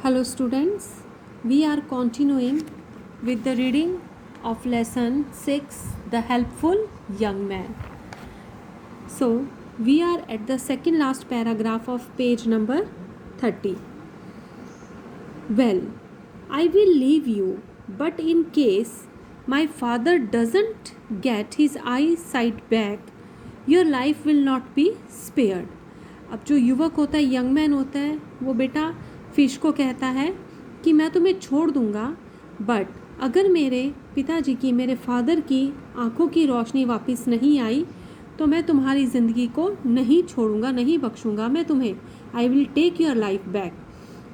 Hello students, we are continuing with the reading of lesson 6, The Helpful Young Man. So, we are at the second last paragraph of page number 30. Well, I will leave you, but in case my father doesn't get his eyesight back, your life will not be spared. अब जो युवक होता है, young man होता है, वो बेटा fish को कहता है कि मैं तुम्हें छोड़ दूंगा, बट अगर मेरे पिताजी की, मेरे फादर की आंखों की रोशनी वापस नहीं आई तो मैं तुम्हारी ज़िंदगी को नहीं छोड़ूंगा, नहीं बख्शूंगा मैं तुम्हें. I will take your life back.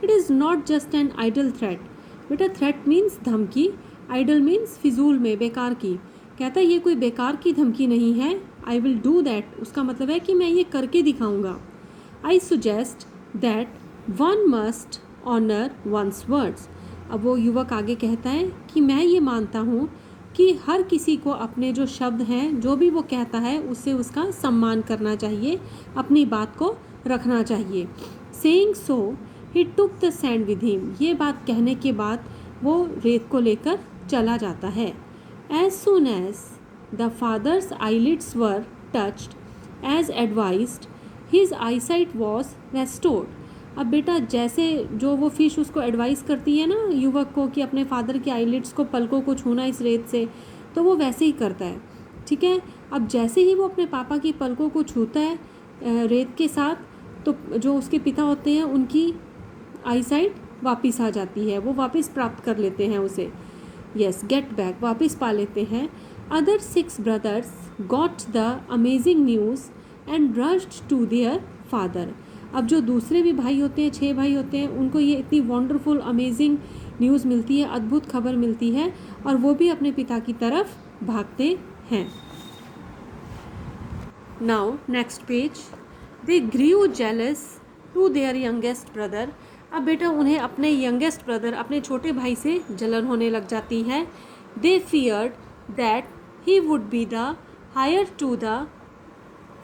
It is not just an idle threat. बेटा थ्रेट मीन्स धमकी, आइडल मीन्स फिजूल में, बेकार की. कहता है ये कोई बेकार की धमकी नहीं है. आई विल डू दैट, उसका मतलब है कि मैं ये करके दिखाऊंगा. I suggest that one must honour one's words. अब वो युवक आगे कहता है कि मैं ये मानता हूँ कि हर किसी को अपने जो शब्द हैं, जो भी वो कहता है, उससे उसका सम्मान करना चाहिए, अपनी बात को रखना चाहिए. Saying so he took the sand with him. ये बात कहने के बाद वो रेत को लेकर चला जाता है. As soon as the father's eyelids were touched as advised, his eyesight was restored. अब बेटा जैसे जो वो फिश उसको एडवाइस करती है ना युवक को कि अपने फादर के आईलिड्स को, पलकों को छूना इस रेत से, तो वो वैसे ही करता है. ठीक है. अब जैसे ही वो अपने पापा की पलकों को छूता है रेत के साथ, तो जो उसके पिता होते हैं उनकी आईसाइट वापस आ जाती है, वो वापस प्राप्त कर लेते हैं उसे. यस, गेट बैक, वापस पा लेते हैं. Other 6 brothers got the amazing news and rushed to their father. अब जो दूसरे भी भाई होते हैं, 6 भाई होते हैं, उनको ये इतनी वंडरफुल अमेजिंग न्यूज़ मिलती है, अद्भुत खबर मिलती है, और वो भी अपने पिता की तरफ भागते हैं. Now next page. They grew jealous to their youngest brother. अब बेटा उन्हें अपने यंगेस्ट ब्रदर, अपने छोटे भाई से जलन होने लग जाती है. They feared that he would be the heir to the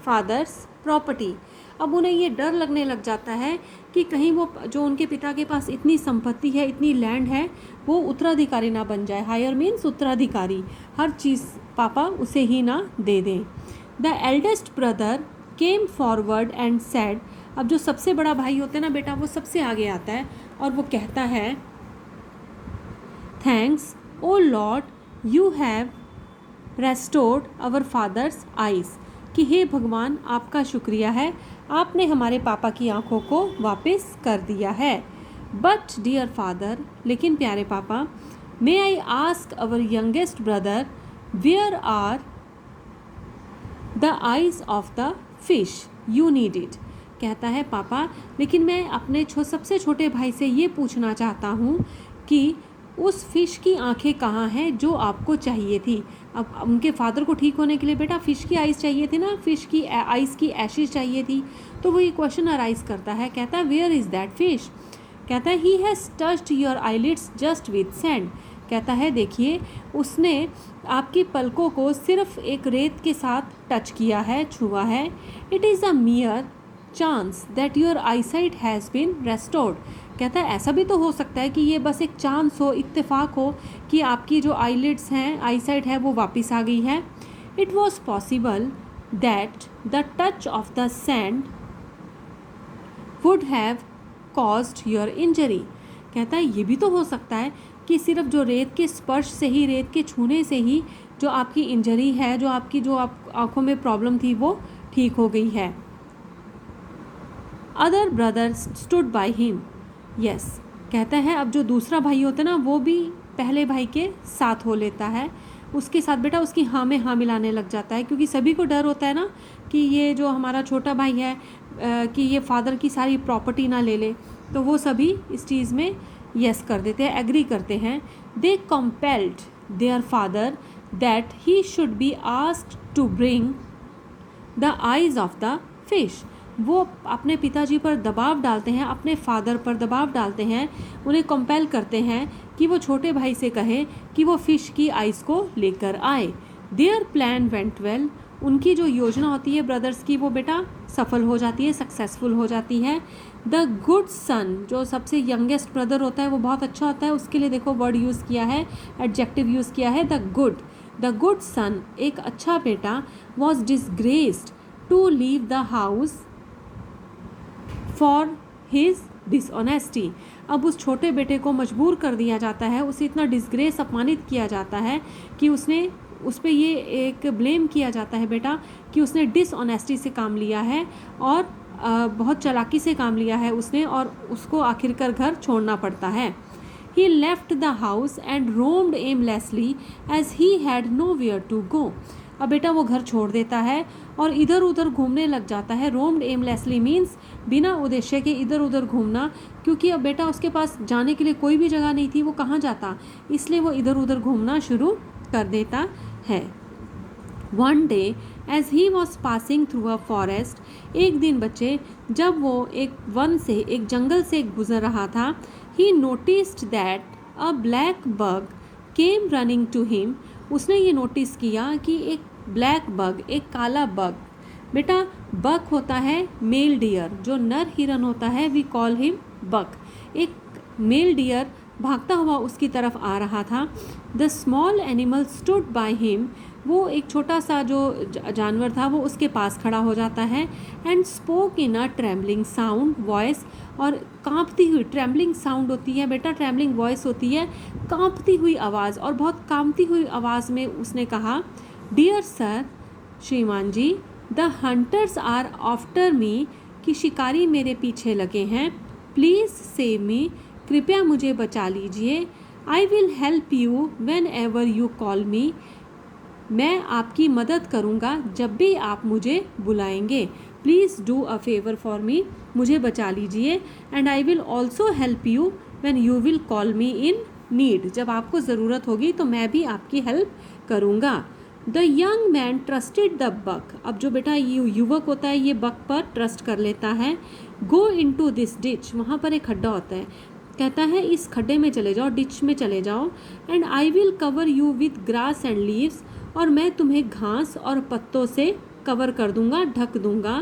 father's property. अब उन्हें ये डर लगने लग जाता है कि कहीं वो जो उनके पिता के पास इतनी संपत्ति है, इतनी लैंड है, वो उत्तराधिकारी ना बन जाए. हायर मीन्स उत्तराधिकारी, हर चीज़ पापा उसे ही ना दे दें. The eldest brother came forward and said. अब जो सबसे बड़ा भाई होता है ना बेटा, वो सबसे आगे आता है और वो कहता है, thanks O lord you have restored our father's eyes. कि हे भगवान, आपका शुक्रिया है, आपने हमारे पापा की आंखों को वापस कर दिया है. बट डियर फादर, लेकिन प्यारे पापा, may I ask our youngest brother where are the eyes of the fish you needed. कहता है पापा, लेकिन मैं अपने सबसे छोटे भाई से ये पूछना चाहता हूँ कि उस फिश की आंखें कहाँ हैं जो आपको चाहिए थी. अब उनके फादर को ठीक होने के लिए बेटा फिश की आइज़ चाहिए थी ना, फिश की आइज़ की एशेज चाहिए थी. तो वो ये क्वेश्चन अराइज करता है. कहता है वेयर इज़ दैट फिश. कहता है he has touched your eyelids just with sand. कहता है देखिए, उसने आपकी पलकों को सिर्फ एक रेत के साथ टच किया है, छुआ है. It is a mere chance that your eyesight has been restored. कहता है ऐसा भी तो हो सकता है कि ये बस एक चांस हो, इत्तेफाक हो कि आपकी जो आईलिड्स हैं, आईसाइट है, वो वापस आ गई है. It was possible that the touch of the sand would have caused your injury. कहता है ये भी तो हो सकता है कि सिर्फ जो रेत के स्पर्श से ही, रेत के छूने से ही जो आपकी इंजरी है, जो आपकी आंखों में प्रॉब्लम थी, वो ठीक हो गई है. Other brothers stood by him. Yes, कहता है अब जो दूसरा भाई होता है ना, वो भी पहले भाई के साथ हो लेता है. उसके साथ बेटा उसकी हाँ में हाँ मिलाने लग जाता है, क्योंकि सभी को डर होता है ना कि ये जो हमारा छोटा भाई है कि ये फादर की सारी प्रॉपर्टी ना ले ले. तो वो सभी इस चीज़ में यस कर देते हैं, एग्री करते हैं. They compelled their father that he should be asked to bring the eyes of the fish. वो अपने पिताजी पर दबाव डालते हैं, अपने फादर पर दबाव डालते हैं, उन्हें कंपेल करते हैं कि वो छोटे भाई से कहें कि वो फ़िश की आइज़ को लेकर आए. Their plan went well. उनकी जो योजना होती है ब्रदर्स की, वो बेटा सफल हो जाती है, सक्सेसफुल हो जाती है. द गुड सन, जो सबसे यंगेस्ट ब्रदर होता है वो बहुत अच्छा होता है, उसके लिए देखो वर्ड यूज़ किया है, एडजेक्टिव यूज़ किया है the good. The good son, एक अच्छा बेटा, was disgraced to leave the house for his dishonesty. अब उस छोटे बेटे को मजबूर कर दिया जाता है, उसे इतना डिसग्रेस, अपमानित किया जाता है कि उस पर ये एक ब्लेम किया जाता है बेटा कि उसने डिसऑनेस्टी से काम लिया है और बहुत चालाकी से काम लिया है उसने, और उसको आखिरकार घर छोड़ना पड़ता है। He left the house and roamed aimlessly as he had nowhere to go. अब बेटा वो घर छोड़ देता है और इधर उधर घूमने लग जाता है। roamed aimlessly means बिना उद्देश्य के इधर उधर घूमना, क्योंकि अब बेटा उसके पास जाने के लिए कोई भी जगह नहीं थी, वो कहाँ जाता, इसलिए वो इधर उधर घूमना शुरू कर देता है। One day as he was passing through a forest, एक दिन बच्चे जब वो एक वन से, एक जंगल से गुजर रहा था, he noticed that a black bug came running to him. उसने ये नोटिस किया कि एक ब्लैक बग, एक काला बग, बेटा बग होता है मेल डियर, जो नर हिरन होता है वी कॉल हिम बग। एक मेल डियर भागता हुआ उसकी तरफ आ रहा था। The small animal stood by him, वो एक छोटा सा जो जानवर था वो उसके पास खड़ा हो जाता है। And spoke in a trembling sound voice, और कांपती हुई, ट्रेम्बलिंग साउंड होती है बेटा, ट्रेम्बलिंग वॉइस होती है, कांपती हुई आवाज़, और बहुत कांपती हुई आवाज़ में उसने कहा, डियर सर, श्रीमान जी, the hunters are after me, कि शिकारी मेरे पीछे लगे हैं, प्लीज़ सेव मी, कृपया मुझे बचा लीजिए, I will help you when ever you call मी, मैं आपकी मदद करूँगा जब भी आप मुझे बुलाएंगे, please do a favour for me, मुझे बचा लीजिए, and I will also help you when you will call me in need, जब आपको ज़रूरत होगी तो मैं भी आपकी हेल्प करूँगा। The young man trusted the buck, अब जो बेटा युवक होता है ये बक पर ट्रस्ट कर लेता है। गो इन टू दिस डिच, वहाँ पर एक खड्डा होता है, कहता है इस खड्डे में चले जाओ, डिच में चले जाओ, and I will cover you with grass and leaves, और मैं तुम्हें घास और पत्तों से कवर कर दूंगा, ढक दूंगा।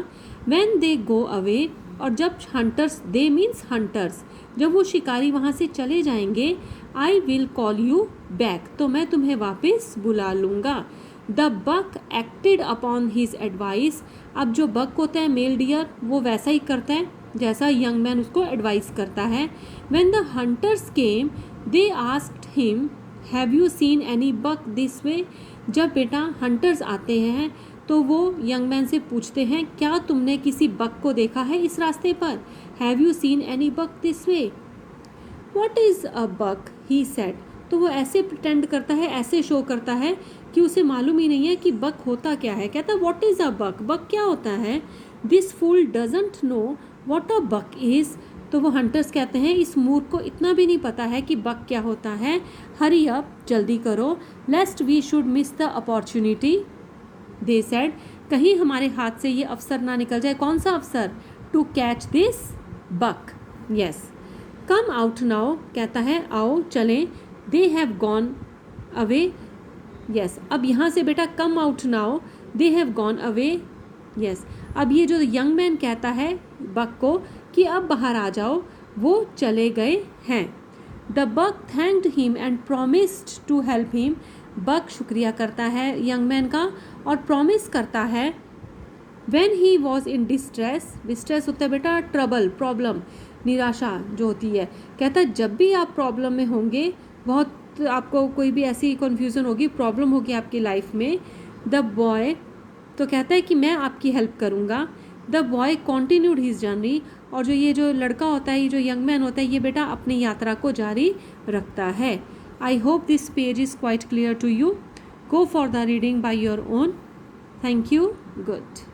व्हेन दे गो अवे, और जब हंटर्स, दे मीन्स हंटर्स, जब वो शिकारी वहाँ से चले जाएंगे, I will call you back, तो मैं तुम्हें वापस बुला लूँगा। The buck acted upon his advice, अब जो बक होता है मेल डियर वो वैसा ही करता है जैसा यंग मैन उसको एडवाइस करता है। When the hunters came they asked him, have you seen any buck this way, जब बेटा हंटर्स आते हैं तो वो यंग मैन से पूछते हैं, क्या तुमने किसी बक को देखा है इस रास्ते पर, have you seen any buck this way, what is a buck, he said, तो वो ऐसे प्रिटेंड करता है, ऐसे शो करता है कि उसे मालूम ही नहीं है कि बक होता क्या है। कहता है व्हाट इज़ अ बक, बक क्या होता है। This fool doesn't know what a buck is, तो वो हंटर्स कहते हैं इस मूर्ख को इतना भी नहीं पता है कि बक क्या होता है। हरी अप, जल्दी करो, lest we should miss the opportunity, they said, कहीं हमारे हाथ से ये अवसर ना निकल जाए। कौन सा अवसर, to catch this buck, yes. Come out now, कहता है आओ चलें, they have gone away, yes. अब यहाँ से बेटा come out now, they have gone away, yes. अब ये जो यंग मैन कहता है बक को कि अब बाहर आ जाओ, वो चले गए हैं। The buck thanked him and promised to help him, buck शुक्रिया करता है यंग मैन का और प्रॉमिस करता है। When he was in distress, distress होता है बेटा ट्रबल, प्रॉब्लम, निराशा जो होती है, कहता है जब भी आप प्रॉब्लम में होंगे, बहुत आपको कोई भी ऐसी कन्फ्यूज़न होगी, प्रॉब्लम होगी आपकी लाइफ में, द बॉय, तो कहता है कि मैं आपकी हेल्प करूँगा। The boy continued his journey, और जो लड़का होता है, ये जो यंग मैन होता है, ये बेटा अपनी यात्रा को जारी रखता है। I hope this page is quite clear to you, go for the reading by your own, thank you, good.